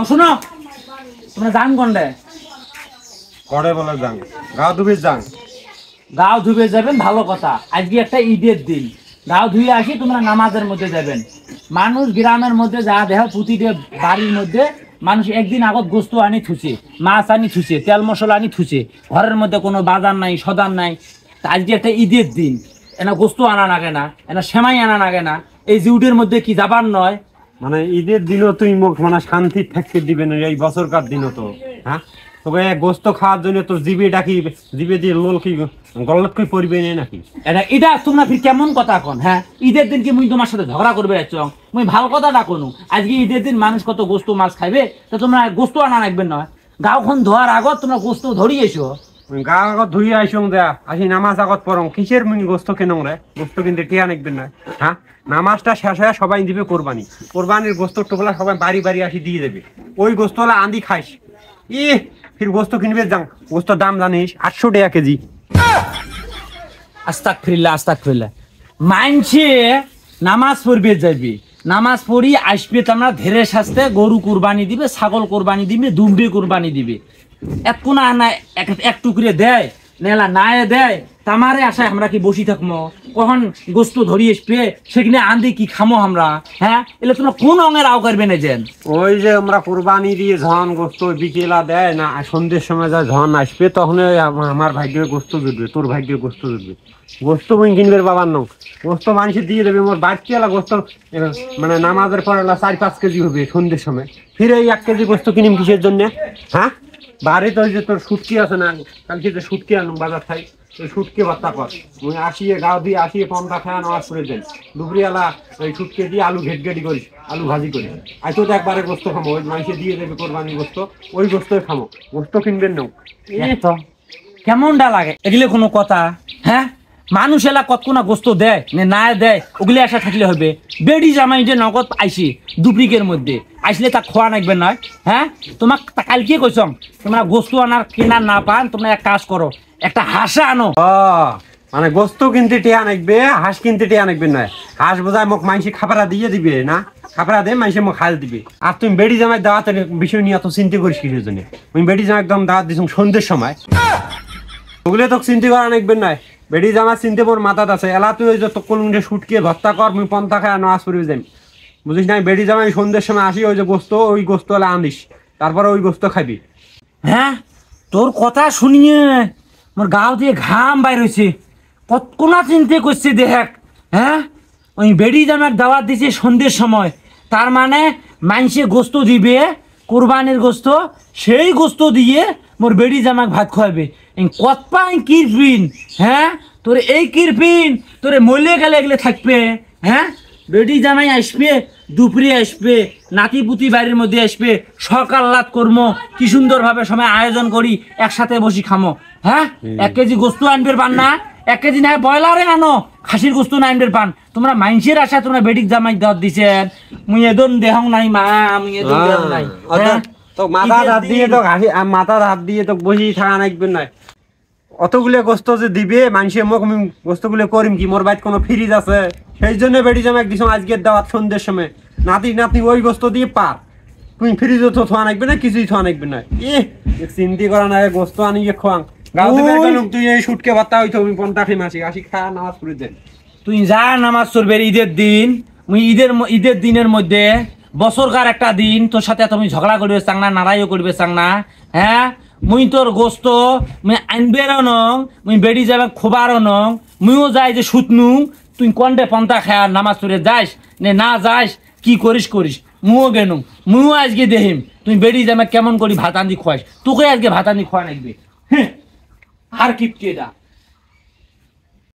শুনো তোমরা যান কোনটা করে বলে যান গাও ধুবে যান গাও ধুবে যাবেন ভালো কথা আজকে একটা ঈদের দিন গাও ধুয়ে আসি তোমরা নামাজের মধ্যে যাবেন মানুষ গ্রামের মধ্যে যা দেহ প্রতিটা বাড়ির মধ্যে মানুষ একদিন আগত গোস্ত আনি থুছে মাছ আনি থুছে তেল মশলা আনি থুছে ঘরের মধ্যে কোনো বাজার নাই সদান নাই আজকে একটা ঈদের দিন এনা গোস্ত আনা লাগে না এনা সেমাই আনা লাগে না এই জিউটের মধ্যে কি যাবার নয় মানে ঈদের দিনও তুই মুখ মানে শান্তি থাকতে দিবে না এই বছরকার দিনও তো হ্যাঁ তোকে গোস্ত খাওয়ার জন্য তোর জিবে ডাকি জিবে দিয়ে লোল কি গলত কই পড়বে না নাকি এটা তোমরা ফির কেমন কথা এখন হ্যাঁ ঈদের দিন কি মুই তোমার সাথে ঝগড়া করবে যাচ্ছ মুই ভালো কথা ডাকো আজকে ঈদের দিন মানুষ কত গোস্ত মাছ খাইবে তা তোমরা গোস্ত আনা রাখবেন না গাঁওখন ধোয়ার আগত তোমরা গোস্ত ধরিয়ে এসো গা আগত ধুই আইসং দেয়া আসি নামাজ আগত পড়ং কিসের মুই গোস্ত কেনং রে গোস্ত কিনতে টিয়া নেকবেন না হ্যাঁ নামাজটা শেষ হয়ে সবাই দিবে কোরবানির গোস্ত টোপলা সবাই বাড়ি বাড়ি আসি দিয়ে দেবে ওই গোস্ত হলে আন্দি খাইস ফির গোস্ত কিনবে যাং গোস্তর দাম জানিস 800 টাকা কেজি আস্তাগফিরুল্লাহ মানছে নামাজ পড়বে যাবি নামাজ পড়ি আসবে তোমরা ধীরে সাস্তে গরু কুরবানি দিবে ছাগল কুরবানি দিবে দুম্বি কুরবানি দিবে এক কোনা না এক টুকরে দেয় নেলা নায়ে দেয় তামারে আশায় আমরা কি বসি থাকবো কখন গোস্ত ধরি আসবে সেখানে আন্দি কি খামো আমরা হ্যাঁ এলে তোমরা কোন অঙ্গের আও করবে না যেন ওই যে আমরা কোরবানি দিয়ে ঝন গোস্ত বিকেলা দেয় না সন্ধ্যের সময় যা ঝন আসবে তখন আমার ভাগ্যে গোস্ত জুটবে তোর ভাগ্যে গোস্ত জুটবে গোস্ত বই কিনবে বাবার নাম গোস্ত মানুষের দিয়ে দেবে মোর বাচ্চালা গোস্ত মানে নামাজের পর 4-5 কেজি হবে সন্ধ্যের সময় ফিরে এই 1 কেজি গোস্ত কিনিম কিসের জন্য হ্যাঁ বাড়িতে ওই যে তোর শুটকি আছে না কালকে যে শুটকি আনুম বাজার থাই ওই শুটকি ভর্তা কর মুই আসিয়ে গাও দিয়ে আসিয়ে পমটা খায় নামাজ পড়ে দেন দুপুরিয়ালা ওই শুটকি দিয়ে আলু ঘেটঘেটি করিস আলু ভাজি করিস আইতো তো একবারে গোস্ত খামো ওই মানুষে দিয়ে দেবে কোরবানির গোস্ত ওই গোস্তই খামো গোস্ত কিনবেন না তো কেমনটা লাগে এগুলো কোনো কথা হ্যাঁ মানুষ এলা কতক্ষণা গোস্ত দেয় না দেয় ওগুলি আশা থাকলে হবে বেড়ি জামাই যে নগদ আইসি দুপ্লিকের মধ্যে আইসলে তা খোয়া নাকবে নয় হ্যাঁ তোমাক কালকে কইছম তোমরা গোস্ত আনার কেনার না পান তোমরা এক কাজ করো একটা হাঁসা আনো মানে গোস্ত কিনতে টিয়া নাকবে হাঁস কিনতে টিয়া নাকবে নয় হাঁস বোঝায় মোক মাইসি খাবারা দিয়ে দিবে না খাবারা দিয়ে মাইসে মোক হাল দিবে আর তুমি বেড়ি জামাই দাওয়াতের বিষয় নিয়ে এত চিন্তা করিস কিসের জন্য তুমি বেড়ি জামাই একদম দাওয়াত দিছ সন্ধ্যের সময় ওগুলো তো চিন্তা করা নাকবেন নয় বেড়ি জামা চিনতে মোর মাথাত আছে এলা তুই ওই যে কোনটা শুটকে ভর্তা কর মুই পন্থা খায় নামাজ পড়বি যাই বুঝিস না বেড়ি জামাই সন্ধ্যের সময় আসি ওই যে গোস্ত ওই গোস্ত হলে আনিস তারপরে ওই গোস্ত খাবি হ্যাঁ তোর কথা শুনিয়ে মোর গাও দিয়ে ঘাম বাইর হয়েছে কতক্ষণা চিন্তা করছে দেখ হ্যাঁ ওই বেড়ি জামার দাওয়াত দিছে সন্ধ্যের সময় তার মানে মাইনসে গোস্ত দিবে কোরবানির গোস্ত সেই গোস্ত দিয়ে মোর বেড়ি জামাক ভাত খাওয়াবে কত পাই কিরপিন হ্যাঁ তোর এই কিরপিন তোরে মলে গেলে এগুলো থাকবে হ্যাঁ বেড়ি জামাই আসবে দুপুরে আসবে নাতি পুতি বাড়ির মধ্যে আসবে সকাল রাত কর্ম কি সুন্দরভাবে সময় আয়োজন করি একসাথে বসি খামো হ্যাঁ 1 কেজি গোস্ত আনবের পান না 1 কেজি না ব্রয়লারে আনো খাসির গোস্ত না আনবের পান তোমরা মাইনসের আশা তোমরা বেডিক জামাই দাওয়াত দিছেন মুই এদন দেহং নাই মা আমি এদন দেহং নাই তো মাথার হাত দিয়ে তো বসি থাকা নাকবেন নয় অতগুলো গোস্ত যে দিবে মানুষের মুখ গোস্তগুলো করিম কি মোর বাইত কোনো ফ্রিজ আছে সেই জন্য বেড়ি জামা একদিন আজকের দাওয়াত সন্ধ্যের সময় নাতি ওই গোস্ত দিয়ে পার তুমি ফ্রিজও তো থোয়া নাকবে না কিছুই থোয়া নাকবে না চিন্তি করা না গোস্ত আনিয়ে খোয়াং গাও তুই এই শুটকে ভর্তা হইতো আমি পন্থা খেয়ে মাসি আসি খাওয়া নামাজ পড়ে দেন তুই যা নামাজ পড়বে ঈদের দিন মুই ঈদের দিনের মধ্যে বছরকার একটা দিন তোর সাথে তুমি ঝগড়া করবে চাং না নারাইও করবে চাং না হ্যাঁ মুই তোর গোস্ত মুই আনবেরও নং মুই বেড়ি যাবে খোবারও নং মুইও যাই যে সুতনু তুই কোনটে পন্থা খায় নামাজ পড়ে যাস না যাস কি করিস মুও গেনু মুও আজকে দেহিম তুই বেড়ি যাবে কেমন করি ভাত আন্দি খোয়াস তোকে আজকে ভাত আন্দি খোয়া নাকবে হ্যাঁ আর কিপটি এটা